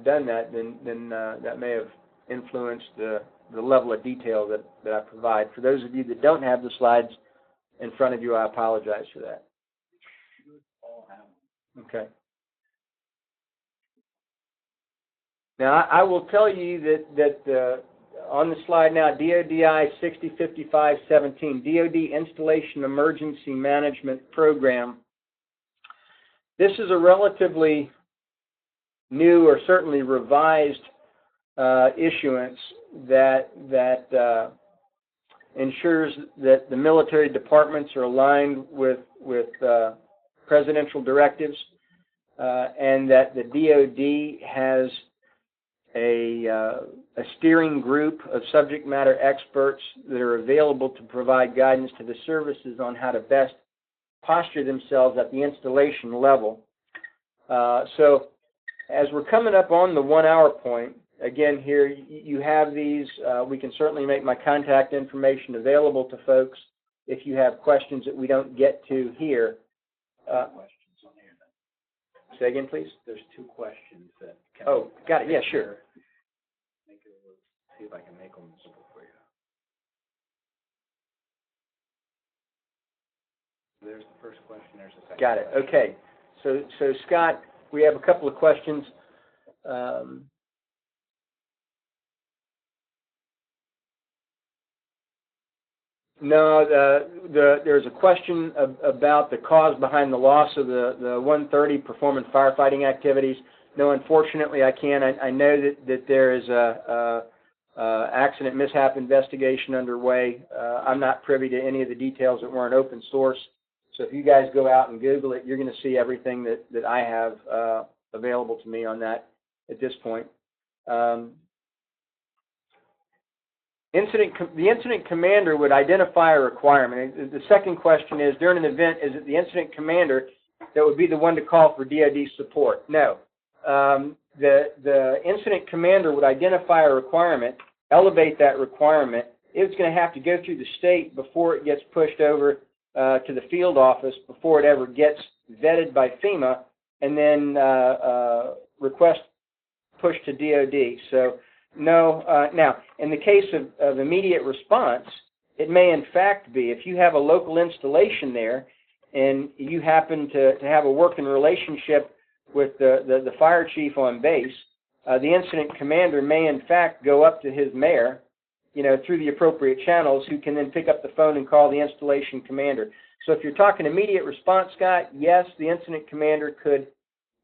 done that, then that may have influenced the level of detail that I provide. For those of you that don't have the slides in front of you, I apologize for that. Okay. Now, I will tell you that on the slide now, DODI 605517, DOD Installation Emergency Management Program. This is a relatively new or certainly revised issuance that ensures that the military departments are aligned with presidential directives, and that the DOD has a steering group of subject matter experts that are available to provide guidance to the services on how to best posture themselves at the installation level. So as we're coming up on the 1 hour point, again here you have these, we can certainly make my contact information available to folks if you have questions that we don't get to here. Questions on here then. Say again, please? There's 2 questions that can Oh, got it. Yeah, sure. See if I can make them simple for you. There's the first question, there's the second Got it. question. Okay. So Scott, we have a couple of questions. No, there's a question about the cause behind the loss of the 130 performance firefighting activities. No, unfortunately, I can't. I know that there is a accident mishap investigation underway. I'm not privy to any of the details that weren't open source. So if you guys go out and Google it, you're going to see everything that I have available to me on that at this point. The incident commander would identify a requirement. The second question is, during an event, is it the incident commander that would be the one to call for DoD support? No. The incident commander would identify a requirement, elevate that requirement. It's going to have to go through the state before it gets pushed over to the field office, before it ever gets vetted by FEMA, and then request push to DoD. So no. Now, in the case of immediate response, it may in fact be, if you have a local installation there and you happen to have a working relationship with the fire chief on base, the incident commander may in fact go up to his mayor, through the appropriate channels, who can then pick up the phone and call the installation commander. So if you're talking immediate response, Scott, yes, the incident commander could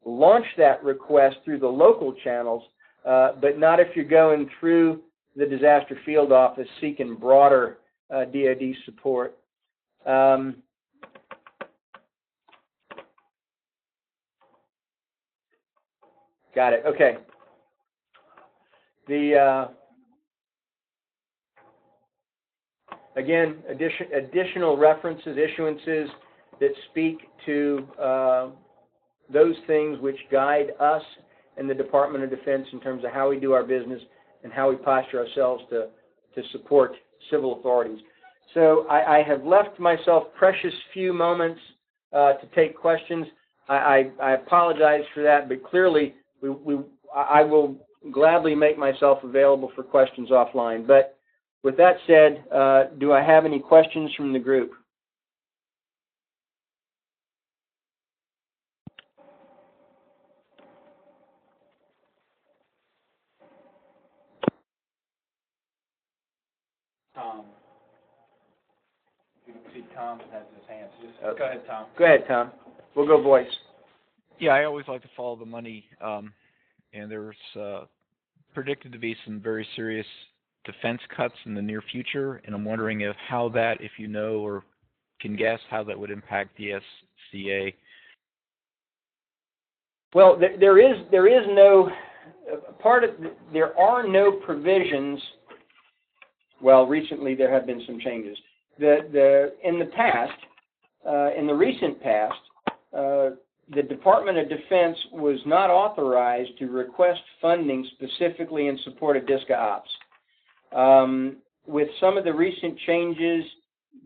launch that request through the local channels, but not if you're going through the disaster field office seeking broader DoD support. Got it. Okay. Again, additional references, issuances that speak to those things which guide us in the Department of Defense in terms of how we do our business and how we posture ourselves to support civil authorities. So I have left myself precious few moments to take questions. I apologize for that, but clearly I will gladly make myself available for questions offline. But with that said, do I have any questions from the group? Tom. You can see Tom has his hands. Just go ahead, Tom. Go ahead, Tom. We'll go voice. Yeah, I always like to follow the money, and there's predicted to be some very serious defense cuts in the near future, and I'm wondering how that, if you know or can guess, how that would impact the SCA. Well, there are no provisions. Well, recently there have been some changes. In the recent past, the Department of Defense was not authorized to request funding specifically in support of DISCA ops. With some of the recent changes,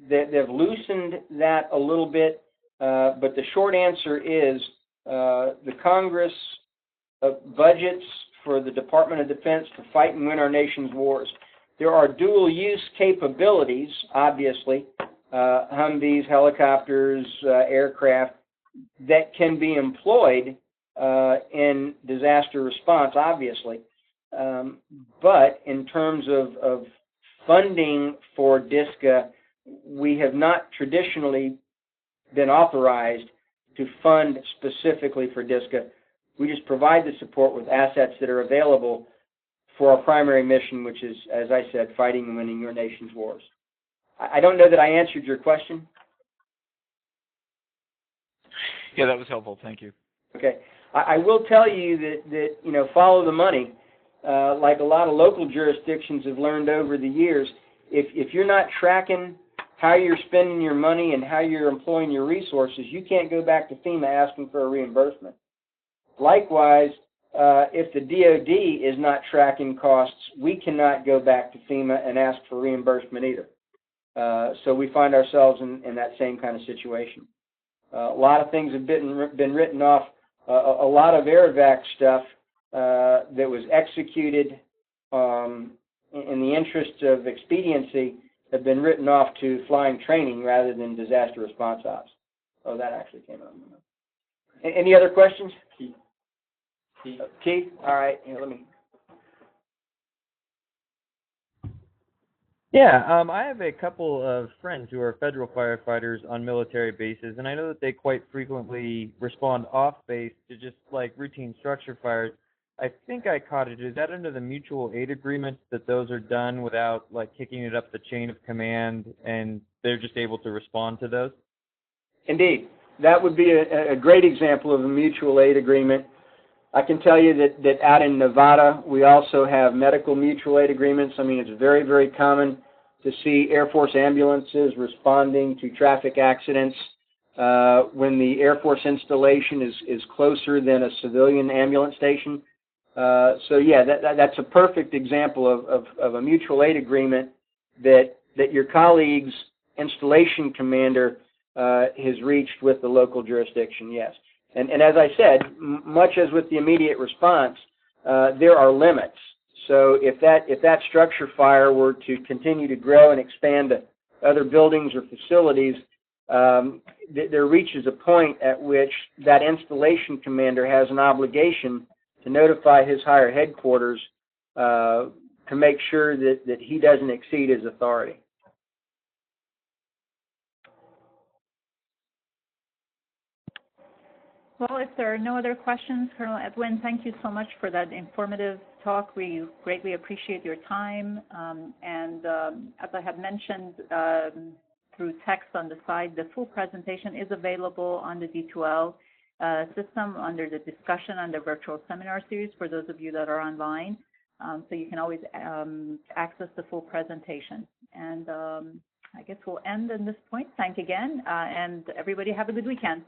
they've loosened that a little bit, but the short answer is the Congress budgets for the Department of Defense to fight and win our nation's wars. There are dual-use capabilities, obviously, Humvees, helicopters, aircraft, that can be employed in disaster response, obviously. But in terms of funding for DSCA, we have not traditionally been authorized to fund specifically for DSCA. We just provide the support with assets that are available for our primary mission, which is, as I said, fighting and winning your nation's wars. I don't know that I answered your question. Yeah, that was helpful. Thank you. Okay. I will tell you that follow the money. Like a lot of local jurisdictions have learned over the years, if you're not tracking how you're spending your money and how you're employing your resources, you can't go back to FEMA asking for a reimbursement. Likewise, if the DOD is not tracking costs, we cannot go back to FEMA and ask for reimbursement either. So we find ourselves in that same kind of situation. A lot of things have been written off. A lot of AirVac stuff that was executed in the interest of expediency have been written off to flying training rather than disaster response ops. Oh, that actually came out. Any other questions? Keith? All right. Here, let me. Yeah, I have a couple of friends who are federal firefighters on military bases, and I know that they quite frequently respond off base to just like routine structure fires. I think I caught it. Is that under the mutual aid agreement that those are done without like kicking it up the chain of command, and they're just able to respond to those? Indeed. That would be a great example of a mutual aid agreement. I can tell you that out in Nevada, we also have medical mutual aid agreements. I mean, it's very, very common to see Air Force ambulances responding to traffic accidents when the Air Force installation is closer than a civilian ambulance station. So, yeah, that's a perfect example of a mutual aid agreement that your colleague's installation commander has reached with the local jurisdiction, yes. And as I said, much as with the immediate response, there are limits. So if that structure fire were to continue to grow and expand to other buildings or facilities, there reaches a point at which that installation commander has an obligation to notify his higher headquarters to make sure that he doesn't exceed his authority. Well, if there are no other questions, Colonel Edwin, thank you so much for that informative talk. We greatly appreciate your time. And as I have mentioned through text on the side, the full presentation is available on the D2L system under the discussion on the virtual seminar series for those of you that are online. So you can always access the full presentation. And I guess we'll end at this point. Thank you again. And everybody have a good weekend.